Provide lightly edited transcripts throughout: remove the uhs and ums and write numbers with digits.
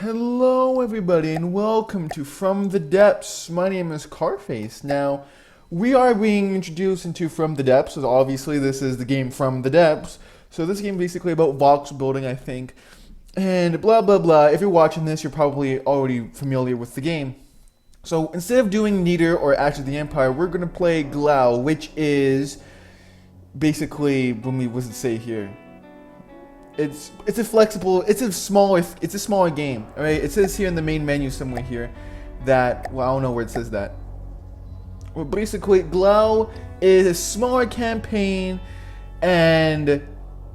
Hello everybody and welcome to From the Depths. My name is Carface. Now, we are being introduced into From the Depths, so obviously this is the game From the Depths. So this game is basically about vox building, I think, and blah blah blah. If you're watching this, you're probably already familiar with the game. So instead of doing Neater or Ashes of the Empire, we're going to play Glao, which is basically, what does it say here? It's a smaller game. All right, it says here in the main menu somewhere here that, well, I don't know where it says that. Well, basically, Glao is a smaller campaign, and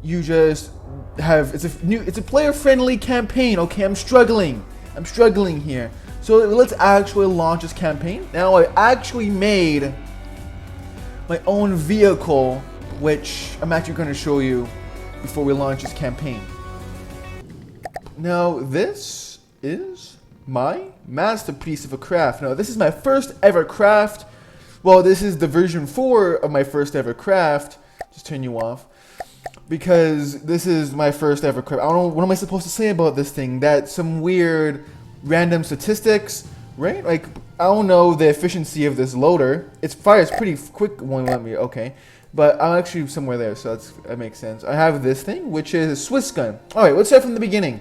you just have it's a player-friendly campaign. Okay, I'm struggling here. So let's actually launch this campaign. Now I actually made my own vehicle, which I'm actually going to show you before we launch this campaign. Now, this is my masterpiece of a craft. Now, this is my first ever craft. Well, this is the version 4 of my first ever craft. Just turn you off. Because this is my first ever craft. I don't know, what am I supposed to say about this thing? That's some weird random statistics, right? Like, I don't know the efficiency of this loader. It fires pretty quick when let me, okay. But I'm actually somewhere there, so that makes sense. I have this thing, which is a Swiss gun. Alright, let's start from the beginning.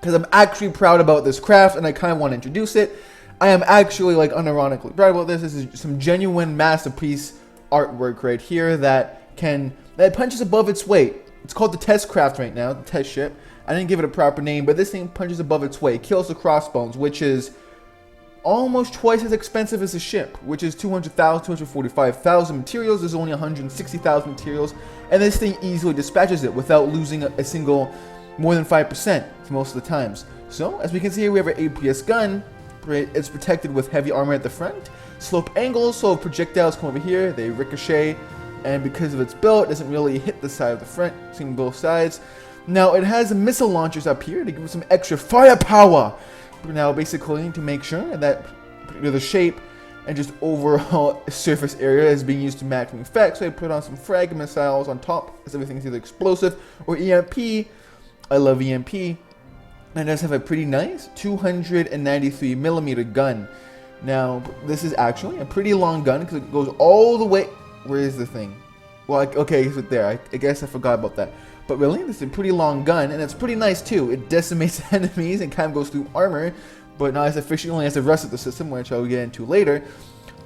Because I'm actually proud about this craft, and I kind of want to introduce it. I am actually, like, unironically proud about this. This is some genuine masterpiece artwork right here that punches above its weight. It's called the test craft right now, the test ship. I didn't give it a proper name, but this thing punches above its weight. Kills the crossbones, which is almost twice as expensive as a ship, which is 200,000, 245,000 materials. There's only 160,000 materials, and this thing easily dispatches it without losing a single more than 5% most of the times. So, as we can see here, we have our APS gun. It's protected with heavy armor at the front. Slope angles, so projectiles come over here, they ricochet, and because of its build, it doesn't really hit the side of the front, seeing both sides. Now, it has missile launchers up here to give it some extra firepower. Now, basically, to make sure that the shape and just overall surface area is being used to maximum effect, so I put on some frag missiles on top, as everything's either explosive or EMP. I love EMP. And it does have a pretty nice 293mm gun. Now, this is actually a pretty long gun because it goes all the way. Where is the thing? Well, okay, it's right there. I guess I forgot about that. But really, this is a pretty long gun, and it's pretty nice too. It decimates enemies and kind of goes through armor, but not as efficiently as the rest of the system, which I'll get into later.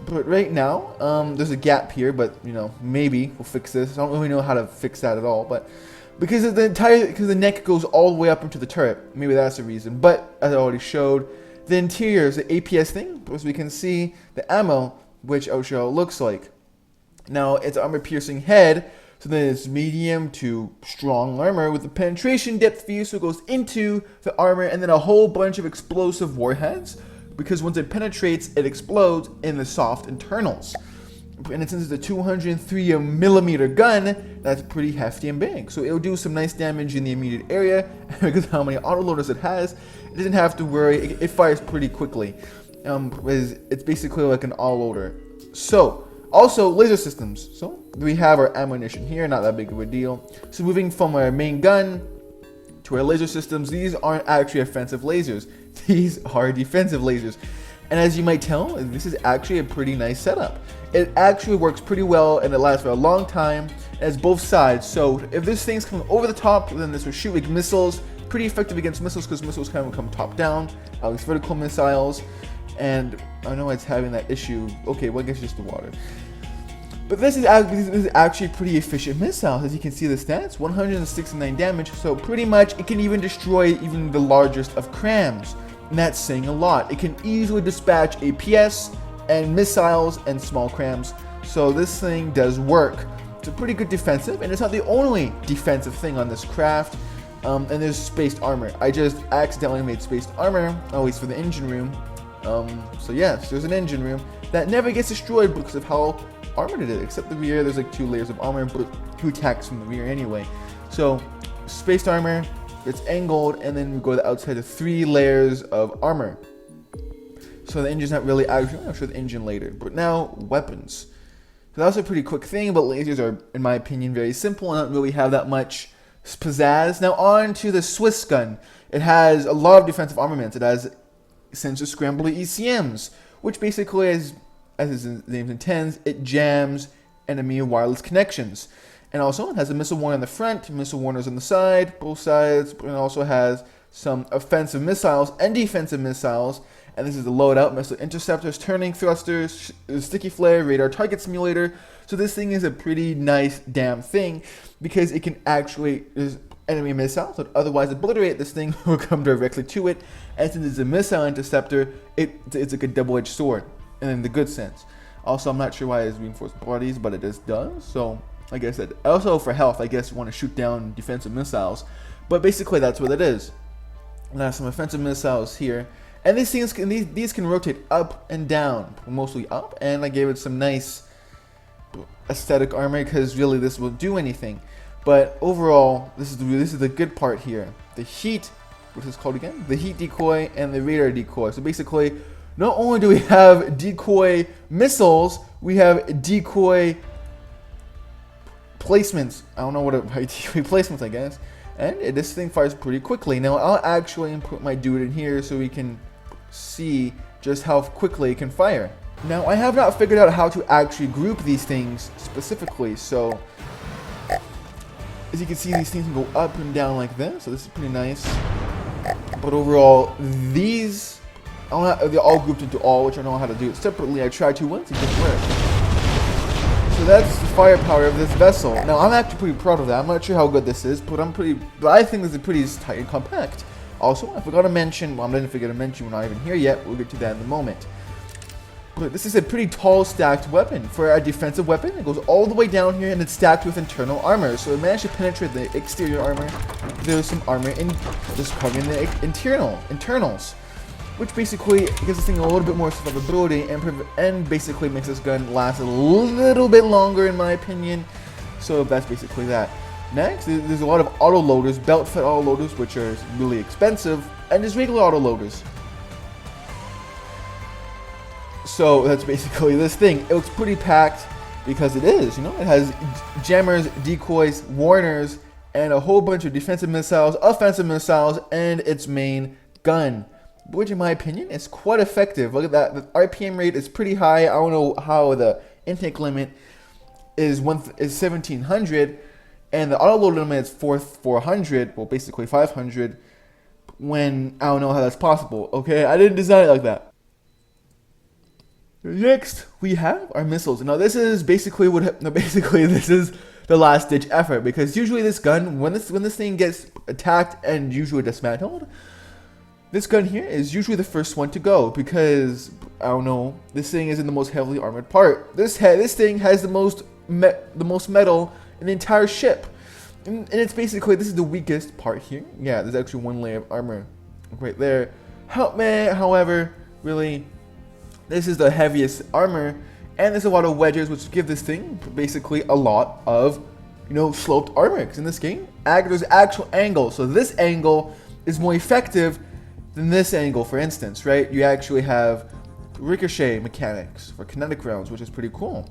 But right now, there's a gap here, but you know, maybe we'll fix this. I don't really know how to fix that at all, but because of the neck goes all the way up into the turret, maybe that's the reason. But as I already showed, the interior is the APS thing, as we can see the ammo, which I'll show how it looks like. Now, it's armor-piercing head. So then it's medium to strong armor with the penetration depth view, so it goes into the armor, and then a whole bunch of explosive warheads, because once it penetrates, it explodes in the soft internals. And since it's a 203mm gun, that's pretty hefty and big. So it'll do some nice damage in the immediate area, because of how many autoloaders it has, it doesn't have to worry, it fires pretty quickly. It's basically like an all-loader. So, also, laser systems. So, we have our ammunition here, not that big of a deal. So, moving from our main gun to our laser systems, these aren't actually offensive lasers. These are defensive lasers. And as you might tell, this is actually a pretty nice setup. It actually works pretty well, and it lasts for a long time. It has both sides, so if this thing's coming over the top, then this will shoot like missiles. Pretty effective against missiles, because missiles kind of come top down, at least vertical missiles. And I know it's having that issue. Okay, well, I guess just the water. But this is actually pretty efficient missile. As you can see the stats, 169 damage. So pretty much it can even destroy even the largest of crams. And that's saying a lot. It can easily dispatch APS and missiles and small crams. So this thing does work. It's a pretty good defensive, and it's not the only defensive thing on this craft. And there's spaced armor. I just accidentally made spaced armor, always for the engine room. So yes, there's an engine room that never gets destroyed because of how armored it is, except the rear. There's like 2 layers of armor, but 2 attacks from the rear anyway. So spaced armor, it's angled, and then we go to the outside of 3 layers of armor. So the engine's not really actually, I'll show the engine later. But now, weapons. So that's a pretty quick thing, but lasers are, in my opinion, very simple and don't really have that much pizzazz. Now on to the Swiss gun. It has a lot of defensive armaments. It has sensor scrambly ECMs, which basically, as its name intends, it jams enemy wireless connections. And also it has a missile warner on the front, missile warners on the side, both sides, and it also has some offensive missiles and defensive missiles. And this is the loadout: missile interceptors, turning thrusters, sticky flare, radar target simulator. So this thing is a pretty nice damn thing, because it can actually, there's enemy missiles that otherwise obliterate, this thing will come directly to it. And since it's a missile interceptor, it's like a double-edged sword, and in the good sense. Also, I'm not sure why it's reinforced bodies, but it just does. So like I said, also for health, I guess you want to shoot down defensive missiles. But basically that's what it is. And I have some offensive missiles here. And these things these can rotate up and down, mostly up. And I gave it some nice aesthetic armor, because really this will do anything. But overall, this is the good part here. The heat, what is it called again? The heat decoy and the radar decoy. So basically, not only do we have decoy missiles, we have decoy placements. I don't know what decoy placements, I guess. And this thing fires pretty quickly. Now I'll actually put my dude in here so we can see just how quickly it can fire. Now I have not figured out how to actually group these things specifically. So as you can see, these things can go up and down like this. So this is pretty nice. But overall, these they're all grouped into all, which I don't know how to do it separately. I tried to once, it didn't work. So that's the firepower of this vessel. Now I'm actually pretty proud of that. I'm not sure how good this is, but I think this is pretty tight and compact. Also, I forgot to mention, well, I didn't forget to mention, we're not even here yet. We'll get to that in a moment. But this is a pretty tall stacked weapon. For a defensive weapon, it goes all the way down here and it's stacked with internal armor. So it managed to penetrate the exterior armor. There's some armor in just covering the internals, which basically gives this thing a little bit more survivability and basically makes this gun last a little bit longer, in my opinion. So that's basically that. Next, there's a lot of autoloaders, belt-fed autoloaders, which are really expensive, and there's regular autoloaders. So that's basically this thing. It looks pretty packed because it is, you know. It has jammers, decoys, warners, and a whole bunch of defensive missiles, offensive missiles, and its main gun, which in my opinion is quite effective. Look at that. The RPM rate is pretty high. I don't know how the intake limit is 1700, and the autoload limit is 400, well basically 500, when I don't know how that's possible. Okay, I didn't design it like that. Next, we have our missiles. Now this is basically this is the last ditch effort, because usually this gun, when this thing gets attacked and usually dismantled, this gun here is usually the first one to go, because I don't know, this thing is in the most heavily armored part. This thing has the most metal in the entire ship, and it's basically, this is the weakest part here. Yeah, there's actually one layer of armor right there. However, really, this is the heaviest armor, and there's a lot of wedges, which give this thing basically a lot of, you know, sloped armor. Because in this game, there's actual angles, so this angle is more effective than this angle, for instance, right? You actually have ricochet mechanics for kinetic rounds, which is pretty cool.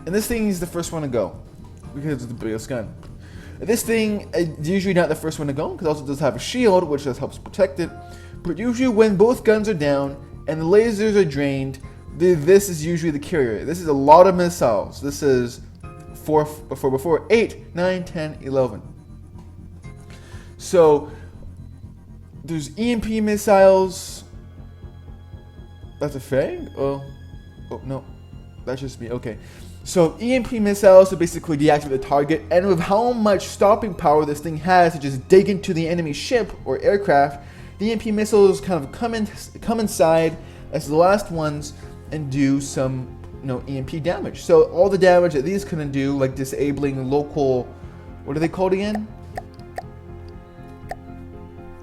And this thing is the first one to go, because it's the biggest gun. This thing is usually not the first one to go, because it also does have a shield, which just helps protect it. But usually when both guns are down and the lasers are drained, this is usually the carrier. This is a lot of missiles. This is 4 8, 9, 10, 11. So there's EMP missiles. That's a fang? Oh no, that's just me. Okay. So EMP missiles to basically deactivate the target, and with how much stopping power this thing has to just dig into the enemy ship or aircraft, the EMP missiles kind of come inside as the last ones and do some, you know, EMP damage. So all the damage that these can do, like disabling local, what are they called again?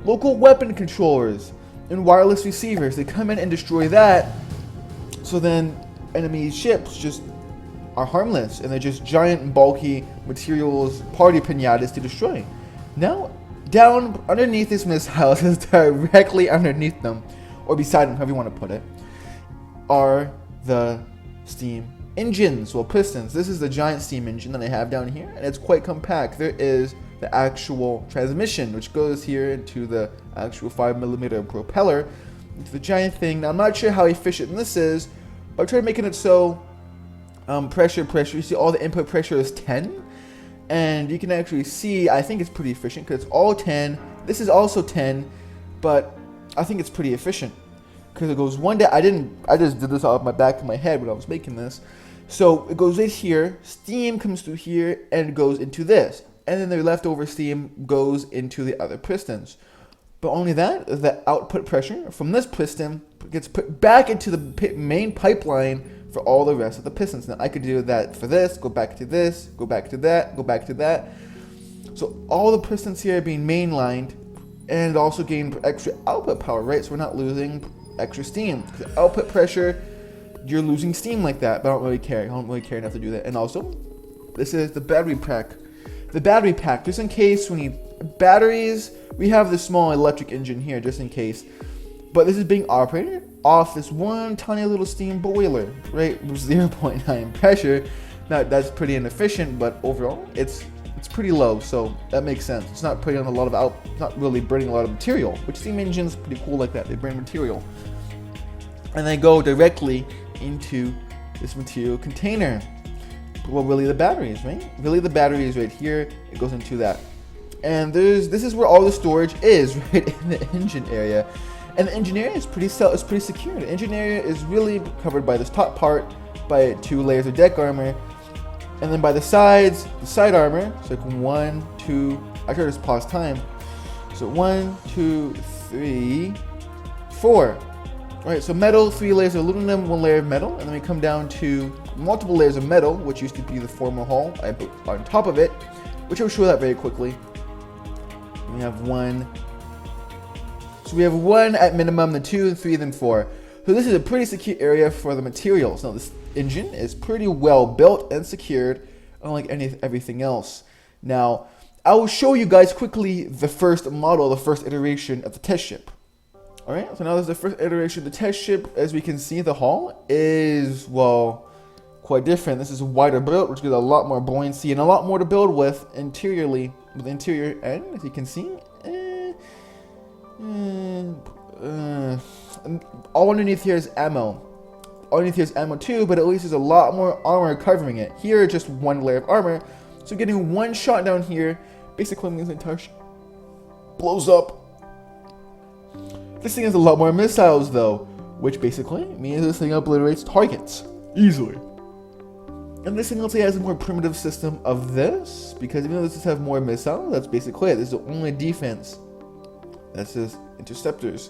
Local weapon controllers and wireless receivers. They come in and destroy that. So then enemy ships just are harmless, and they're just giant and bulky materials, party pinatas to destroy. Now, down underneath these missiles, is directly underneath them, or beside them, however you want to put it, are the steam engines, well, pistons. This is the giant steam engine that I have down here, and it's quite compact. There's the actual transmission, which goes here into the actual 5mm propeller, into the giant thing. Now I'm not sure how efficient this is, but I'm trying to make it so pressure. You see all the input pressure is 10, and you can actually see, I think it's pretty efficient because it's all 10. This is also 10, but I think it's pretty efficient because it goes one day. I just did this off my back of my head when I was making this. So it goes right here, steam comes through here and goes into this, and then the leftover steam goes into the other pistons. But only that, the output pressure from this piston gets put back into the main pipeline for all the rest of the pistons. Now I could do that for this, go back to this, go back to that, go back to that. So all the pistons here are being mainlined, and also gain extra output power, right? So we're not losing extra steam. Because output pressure, you're losing steam like that, but I don't really care. I don't really care enough to do that. And also, this is the battery pack. The battery pack, just in case we need batteries. We have this small electric engine here, just in case. But this is being operated off this one tiny little steam boiler, right? 0.9 pressure. Now that's pretty inefficient, but overall, it's pretty low, so that makes sense. It's not putting on a lot of it's not really burning a lot of material, which steam engines pretty cool like that. They burn material, and they go directly into this material container. Well, really the batteries, right? Really the battery is right here. It goes into that, and this is where all the storage is, right in the engine area. And the engine area is pretty secure. The engine area is really covered by this top part, by 2 layers of deck armor, and then by the sides, the side armor. So like 1, 2. I try to just pause time. So 1, 2, 3, 4. All right. So metal, 3 layers of aluminum, 1 layer of metal, and then we come down to multiple layers of metal, which used to be the former hull. I put on top of it, which I'll show that very quickly. We have 1. So we have 1 at minimum, then 2, then 3, then 4. So this is a pretty secure area for the materials. Now this engine is pretty well built and secured, unlike everything else. Now, I will show you guys quickly the first model, the first iteration of the test ship. Alright, so now there's the first iteration of the test ship. As we can see, the hull is, well, quite different. This is a wider build, which gives a lot more buoyancy and a lot more to build with interiorly. With the interior end, as you can see, all underneath here is ammo. Underneath here is ammo too, but at least there's a lot more armor covering it. Here, just 1 layer of armor. So getting 1 shot down here basically means the entire ship blows up. This thing has a lot more missiles though, which basically means this thing obliterates targets easily. And this thing also has a more primitive system of this, because even though this has more missiles, that's basically it. This is the only defense. That's just interceptors.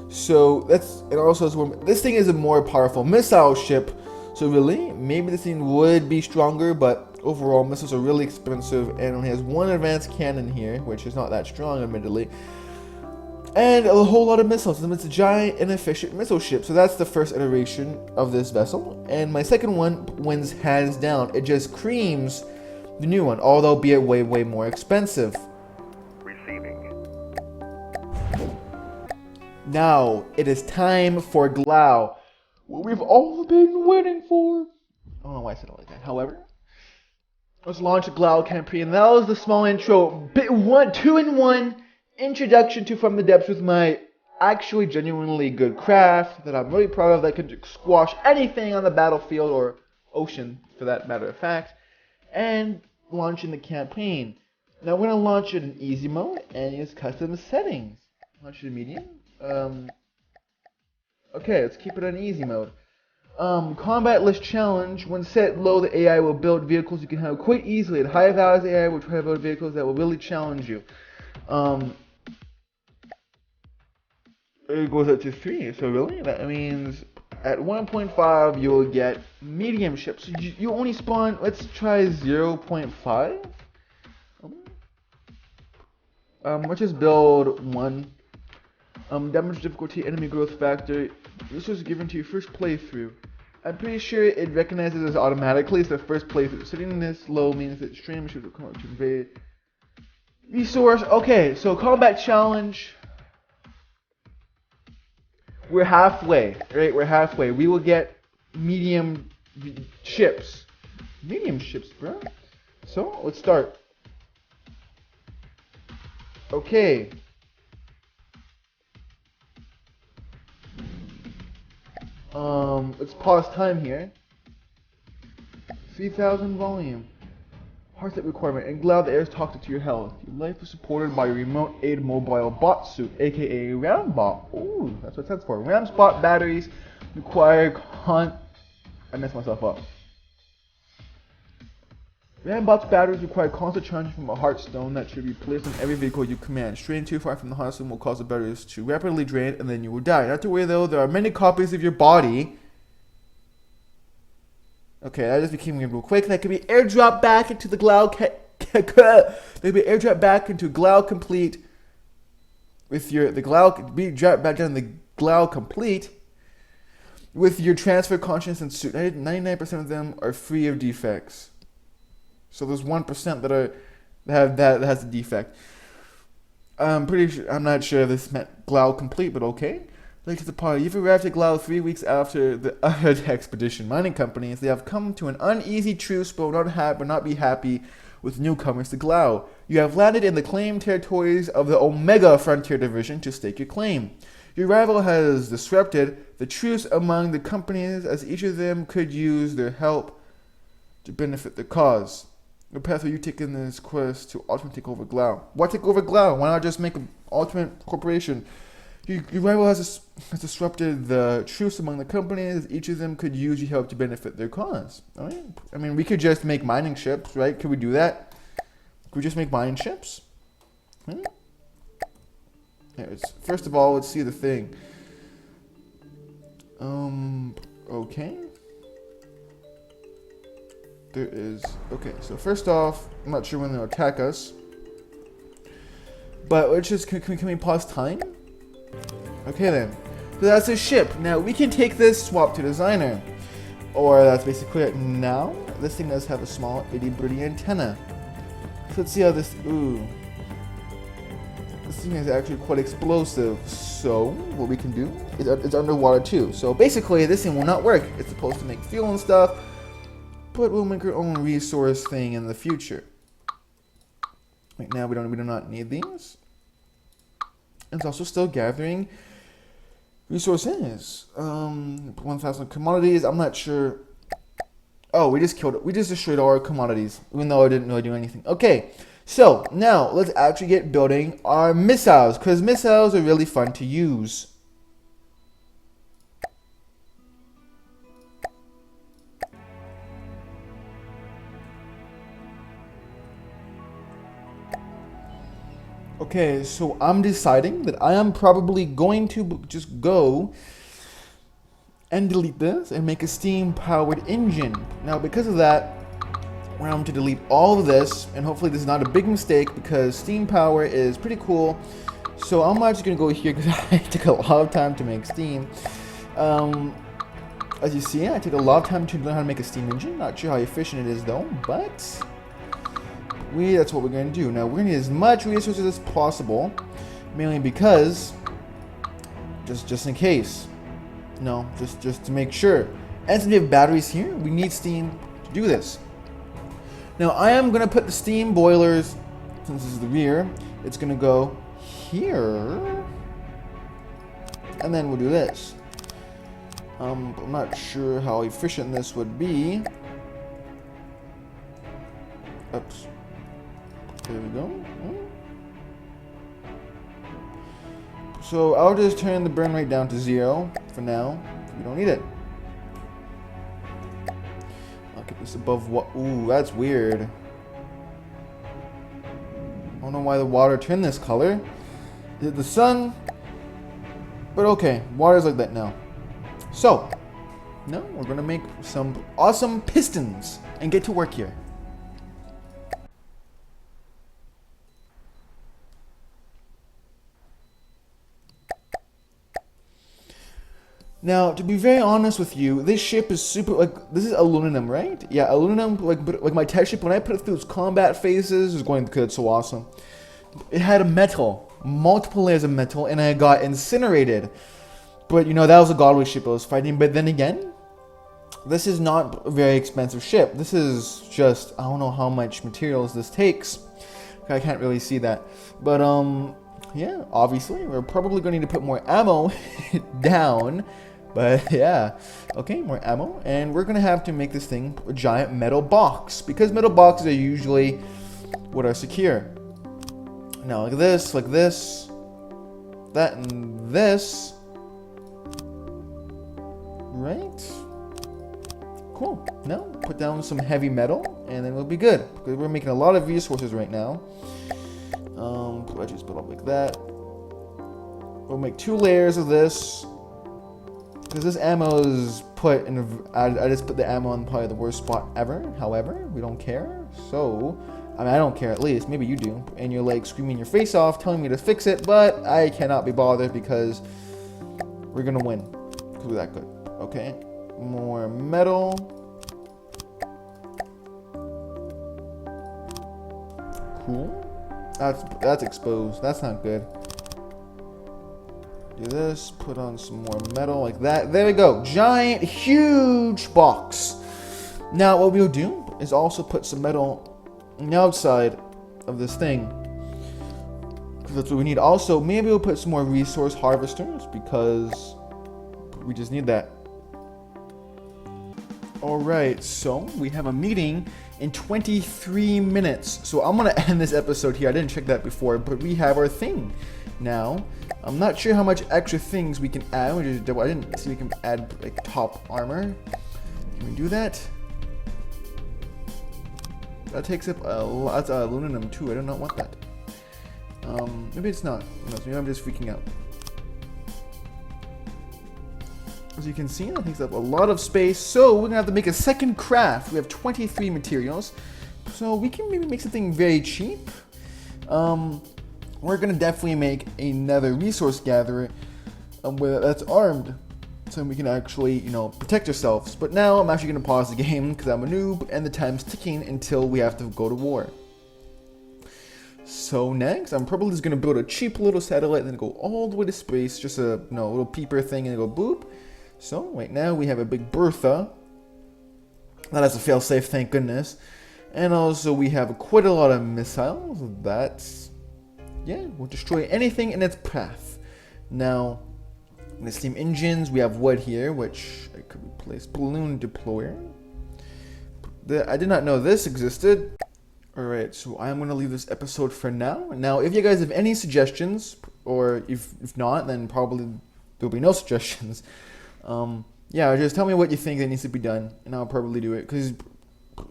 So this thing is a more powerful missile ship. So really, maybe this thing would be stronger, but overall missiles are really expensive and only has 1 advanced cannon here, which is not that strong admittedly. And a whole lot of missiles. And it's a giant inefficient missile ship. So that's the first iteration of this vessel. And my second one wins hands down. It just creams the new one, although be it way, way more expensive. Now, it is time for Glao, what we've all been waiting for. I don't know why I said it like that. However, let's launch a Glao campaign. That was the small intro. 2-in-1 introduction to From the Depths with my actually genuinely good craft that I'm really proud of, that can squash anything on the battlefield or ocean for that matter of fact, and launching the campaign. Now we're going to launch it in easy mode and use custom settings. Launch it in medium. Okay, let's keep it on easy mode. Combat list challenge. When set low, the AI will build vehicles you can handle quite easily. At high values, the AI will try to build vehicles that will really challenge you. It goes up to 3, so really that means at 1.5 you will get medium ships. So you only spawn. Let's try 0.5. Let's just build 1. Damage difficulty, enemy growth factor. This was given to your first playthrough. I'm pretty sure it recognizes this automatically. It's the first playthrough. Setting this low means that stream should come up to invade. Resource. Okay, so combat challenge. We're halfway, right? We're halfway. We will get medium ships. Medium ships, bro. So let's start. Okay. Let's pause time here. 3,000 volume. Heart rate requirement. And Glao, the air is toxic to your health. Your life is supported by your remote aid mobile bot suit, aka RAMBot. Ooh, that's what it stands for. RAMBot batteries require I messed myself up. RAMBot's batteries require constant charging from a heartstone that should be placed on every vehicle you command. Straying too far from the heartstone will cause the batteries to rapidly drain and then you will die. Not to worry though, there are many copies of your body. Okay, that just became real quick. That could be airdropped back into the Glao. They be airdropped back into Glao complete. With the Glao be dropped back down the Glao complete. With your transfer conscience and suit. 99% of them are free of defects. So there's 1% that has a defect. I'm not sure if this meant Glao complete, but okay. Late to the party. You've arrived at Glao 3 weeks after the other expedition. Mining companies, they have come to an uneasy truce, but will not be happy with newcomers to Glao. You have landed in the claimed territories of the Omega Frontier Division to stake your claim. Your arrival has disrupted the truce among the companies, as each of them could use their help to benefit their cause. What path are you taking this quest to ultimately take over Glao? Why take over Glao? Why not just make an ultimate corporation? Your rival has disrupted the truce among the companies. Each of them could use your help to benefit their cause. All right? I mean, we could just make mining ships, right? Could we do that? Could we just make mining ships? First of all, let's see the thing. Okay. Okay, so first off, I'm not sure when they'll attack us. But let's just, can we pause time? Okay then, so that's a ship. Now we can take this, swap to designer. Or that's basically it. Now, this thing does have a small itty bitty antenna. So let's see how this, this thing is actually quite explosive. So, what we can do, it's underwater too. So basically, this thing will not work. It's supposed to make fuel and stuff, but we'll make our own resource thing in the future. Right now, we do not need these. It's also still gathering resources. 1,000 commodities. I'm not sure. Oh, we just killed it. We just destroyed all our commodities, even though I didn't really do anything. Okay, so now let's actually get building our missiles, because missiles are really fun to use. Okay, so I'm deciding that I am probably going to just go and delete this and make a steam-powered engine. Now, because of that, we're going to delete all of this, and hopefully this is not a big mistake because steam power is pretty cool. So I'm just going to go here because I took a lot of time to make steam. As you see, I took a lot of time to learn how to make a steam engine. Not sure how efficient it is though, but that's what we're going to do. Now, we're going to need as much resources as possible, mainly because, just in case. No, just to make sure. And since we have batteries here, we need steam to do this. Now, I am going to put the steam boilers, since this is the rear, it's going to go here. And then we'll do this. I'm not sure how efficient this would be. Oops. There we go. So I'll just turn the burn rate down to 0 for now. We don't need it. I'll get this above what? Ooh, that's weird. I don't know why the water turned this color. Is it the sun? But okay, water's like that now. So, now we're gonna make some awesome pistons and get to work here. Now, to be very honest with you, this ship is super, this is aluminum, right? Yeah, aluminum, like my tech ship, when I put it through its combat phases, it was going good, so awesome. It had a metal, multiple layers of metal, and I got incinerated. But, you know, that was a godly ship I was fighting. But then again, this is not a very expensive ship. This is just, I don't know how much materials this takes. I can't really see that. But, yeah, obviously, we're probably going to need to put more ammo down. But, yeah. Okay, more ammo. And we're going to have to make this thing a giant metal box. Because metal boxes are usually what are secure. Now, like this, that, and this. Right? Cool. Now, put down some heavy metal, and then we'll be good. Because we're making a lot of resources right now. I just put up like that. We'll make 2 layers of this. Because this ammo is put in I just put the ammo on probably the worst spot ever. However, we don't care. So, I mean, I don't care at least. Maybe you do. And you're like screaming your face off, telling me to fix it. But I cannot be bothered because we're going to win. Because we're that good. Okay. More metal. Cool. That's exposed. That's not good. Do this. Put on some more metal like that. There we go. Giant, huge box. Now what we'll do is also put some metal on the outside of this thing. That's what we need. Also, maybe we'll put some more resource harvesters because we just need that. Alright, so we have a meeting in 23 minutes. So I'm going to end this episode here. I didn't check that before, but we have our thing now. I'm not sure how much extra things we can add. I didn't see we can add like top armor. Can we do that? That takes up a lot. That's aluminum too. I do not want that. Maybe it's not. Maybe I'm just freaking out. As you can see, that takes up a lot of space, so we're going to have to make a second craft. We have 23 materials, so we can maybe make something very cheap. We're going to definitely make another resource gatherer that's armed, so we can actually, protect ourselves. But now I'm actually going to pause the game because I'm a noob, and the time's ticking until we have to go to war. So next, I'm probably just going to build a cheap little satellite and then go all the way to space, just a little peeper thing, and go boop. So, right now we have a big Bertha. That has a fail-safe, thank goodness. And also we have quite a lot of missiles. That's, will destroy anything in its path. Now, in the steam engines, we have wood here, which I could replace. Balloon deployer. I did not know this existed. Alright, so I'm going to leave this episode for now. Now, if you guys have any suggestions, or if not, then probably there'll be no suggestions. Just tell me what you think that needs to be done, and I'll probably do it, because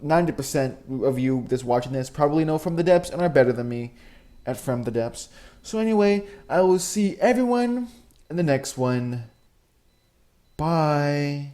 90% of you that's watching this probably know From the Depths and are better than me at From the Depths. So anyway, I will see everyone in the next one. Bye.